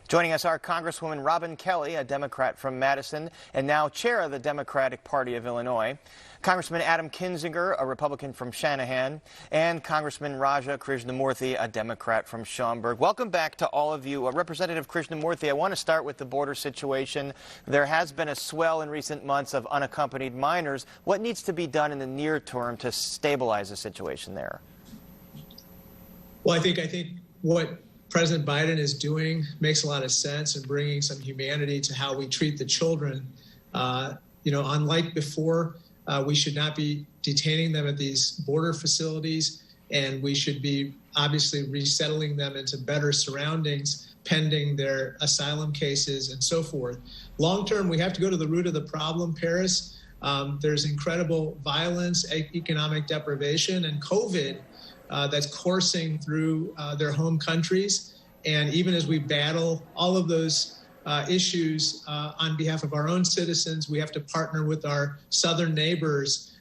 Joining us are Congresswoman Robin Kelly, a Democrat from Madison and now chair of the Democratic Party of Illinois, Congressman Adam Kinzinger, a Republican from Shanahan, and Congressman Raja Krishnamoorthi, a Democrat from Schaumburg. Welcome back to all of you. Representative Krishnamoorthi, I want to start with the border situation. There has been a swell in recent months of unaccompanied minors. What needs to be done in the near term to stabilize the situation there? Well, I think what President Biden is doing makes a lot of sense and bringing some humanity to how we treat the children. Unlike before, we should not be detaining them at these border facilities, and we should be obviously resettling them into better surroundings pending their asylum cases and so forth. Long term, we have to go to the root of the problem, Paris. There's incredible violence, economic deprivation, and COVID that's coursing through their home countries. And even as we battle all of those issues on behalf of our own citizens, we have to partner with our southern neighbors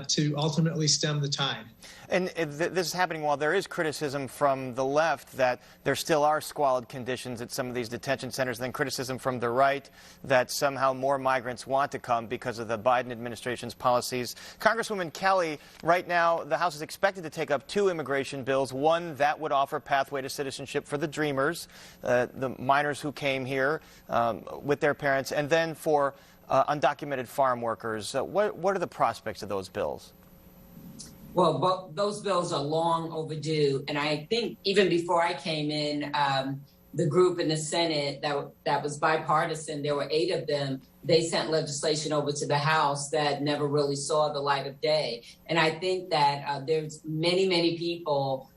to ultimately stem the tide. And this is happening while there is criticism from the left that there still are squalid conditions at some of these detention centers, and then criticism from the right that somehow more migrants want to come because of the Biden administration's policies. Congresswoman Kelly, right now the House is expected to take up two immigration bills. One that would offer pathway to citizenship for the Dreamers, the minors who came here with their parents, and then for undocumented farm workers. What are the prospects of those bills? Well, those bills are long overdue, and I think even before I came in, the group in the Senate that was bipartisan, there were 8 of them, they sent legislation over to the House that never really saw the light of day. And I think that there's many people,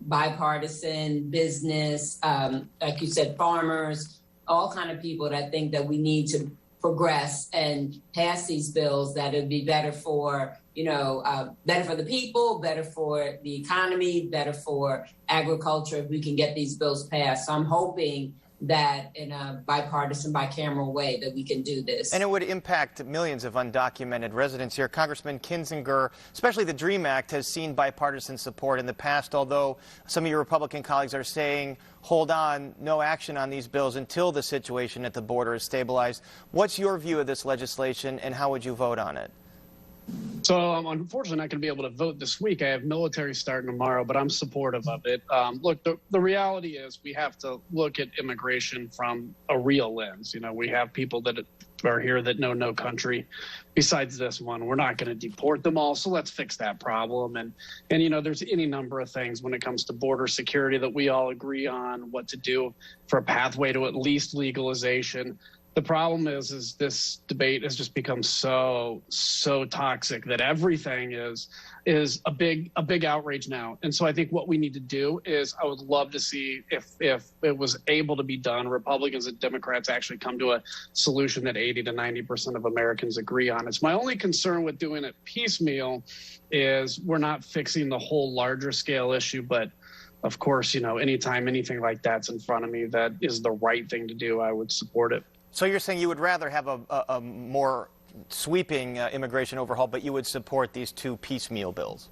bipartisan, business, like you said, farmers, all kind of people that think that we need to progress and pass these bills that would be better for, better for the people, better for the economy, better for agriculture if we can get these bills passed. So I'm hoping that in a bipartisan, bicameral way that we can do this. And it would impact millions of undocumented residents here. Congressman Kinzinger, especially the DREAM Act, has seen bipartisan support in the past, although some of your Republican colleagues are saying, hold on, no action on these bills until the situation at the border is stabilized. What's your view of this legislation, and how would you vote on it? So I'm unfortunately not going to be able to vote this week. I have military starting tomorrow, but I'm supportive of it. Look, the reality is we have to look at immigration from a real lens. We have people that are here that know no country besides this one. We're not going to deport them all, so let's fix that problem. And there's any number of things when it comes to border security that we all agree on what to do for a pathway to at least legalization. The problem is this debate has just become so toxic that everything is a big outrage now. And so I think what we need to do is, I would love to see if it was able to be done, Republicans and Democrats actually come to a solution that 80 to 90% of Americans agree on. It's my only concern with doing it piecemeal is we're not fixing the whole larger scale issue. But of course, anytime anything like that's in front of me that is the right thing to do, I would support it. So you're saying you would rather have a more sweeping immigration overhaul, but you would support these two piecemeal bills?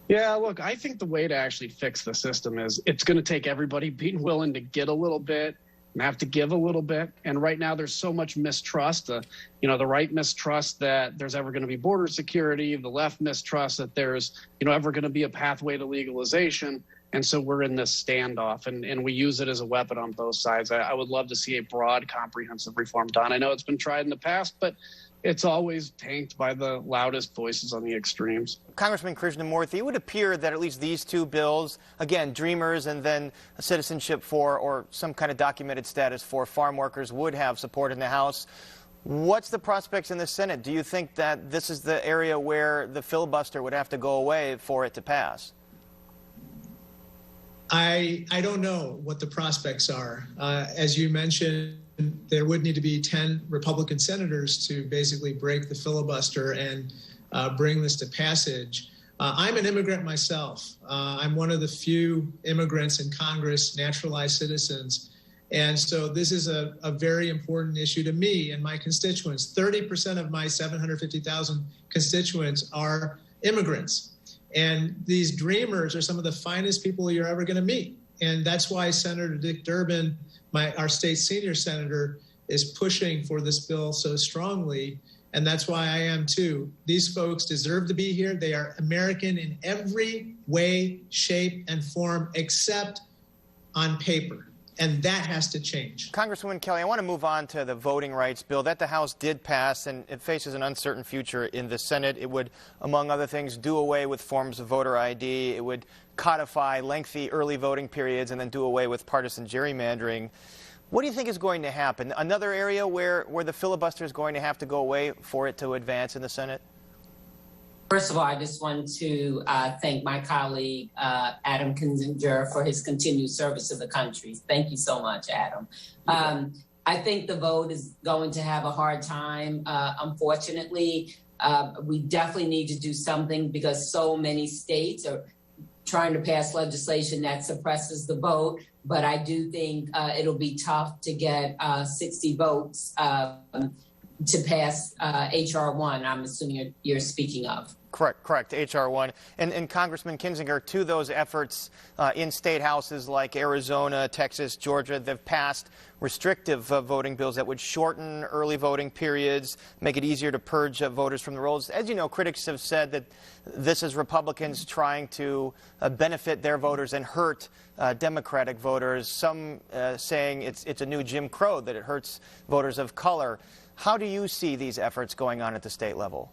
Yeah, look, I think the way to actually fix the system is it's going to take everybody being willing to get a little bit and have to give a little bit. And right now there's so much mistrust, the right mistrust that there's ever going to be border security, the left mistrust that there's, ever going to be a pathway to legalization. And so we're in this standoff, and we use it as a weapon on both sides. I would love to see a broad, comprehensive reform done. I know it's been tried in the past, but it's always tanked by the loudest voices on the extremes. Congressman Krishnamoorthi, it would appear that at least these two bills, again, Dreamers and then a citizenship for or some kind of documented status for farm workers, would have support in the House. What's the prospects in the Senate? Do you think that this is the area where the filibuster would have to go away for it to pass? I don't know what the prospects are. As you mentioned, there would need to be 10 Republican senators to basically break the filibuster and bring this to passage. I'm an immigrant myself. I'm one of the few immigrants in Congress, naturalized citizens. And so this is a very important issue to me and my constituents. 30% of my 750,000 constituents are immigrants. And these dreamers are some of the finest people you're ever going to meet. And that's why Senator Dick Durbin, our state senior senator, is pushing for this bill so strongly. And that's why I am too. These folks deserve to be here. They are American in every way, shape, and form, except on paper. And that has to change. Congresswoman Kelly, I want to move on to the voting rights bill that the House did pass, and it faces an uncertain future in the Senate. It would, among other things, do away with forms of voter ID. It would codify lengthy early voting periods and then do away with partisan gerrymandering. What do you think is going to happen? Another area where the filibuster is going to have to go away for it to advance in the Senate? First of all, I just want to thank my colleague, Adam Kinzinger, for his continued service to the country. Thank you so much, Adam. I think the vote is going to have a hard time. Unfortunately, we definitely need to do something because so many states are trying to pass legislation that suppresses the vote. But I do think it'll be tough to get 60 votes to pass H.R. 1, I'm assuming you're speaking of. Correct, H.R. 1. And Congressman Kinzinger, to those efforts in state houses like Arizona, Texas, Georgia, they've passed restrictive voting bills that would shorten early voting periods, make it easier to purge voters from the rolls. As you know, critics have said that this is Republicans trying to benefit their voters and hurt Democratic voters, some saying it's a new Jim Crow, that it hurts voters of color. How do you see these efforts going on at the state level?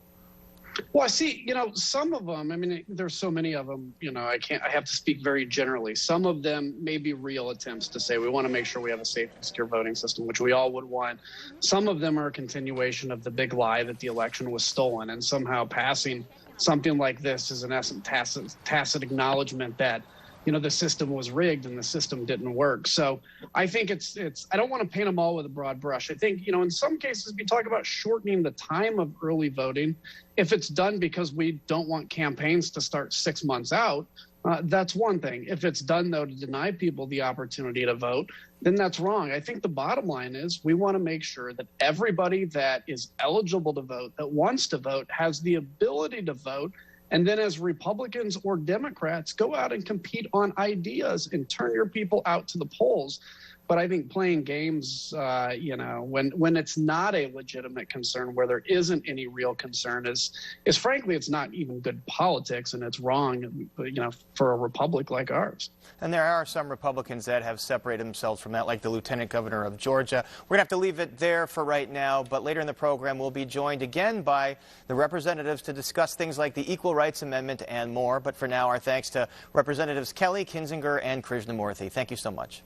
Well, I see, some of them, I mean, there's so many of them, I have to speak very generally. Some of them may be real attempts to say we want to make sure we have a safe and secure voting system, which we all would want. Some of them are a continuation of the big lie that the election was stolen, and somehow passing something like this is in essence tacit acknowledgement that the system was rigged and the system didn't work. So I think I don't want to paint them all with a broad brush. I think, in some cases we talk about shortening the time of early voting. If it's done because we don't want campaigns to start 6 months out, that's one thing. If it's done, though, to deny people the opportunity to vote, then that's wrong. I think the bottom line is we want to make sure that everybody that is eligible to vote, that wants to vote, has the ability to vote. And then as Republicans or Democrats, go out and compete on ideas and turn your people out to the polls. But I think playing games, when it's not a legitimate concern, where there isn't any real concern, is frankly, it's not even good politics, and it's wrong, for a republic like ours. And there are some Republicans that have separated themselves from that, like the Lieutenant Governor of Georgia. We're going to have to leave it there for right now, but later in the program, we'll be joined again by the representatives to discuss things like the Equal Rights Amendment and more. But for now, our thanks to Representatives Kelly, Kinzinger, and Krishnamoorthi. Thank you so much.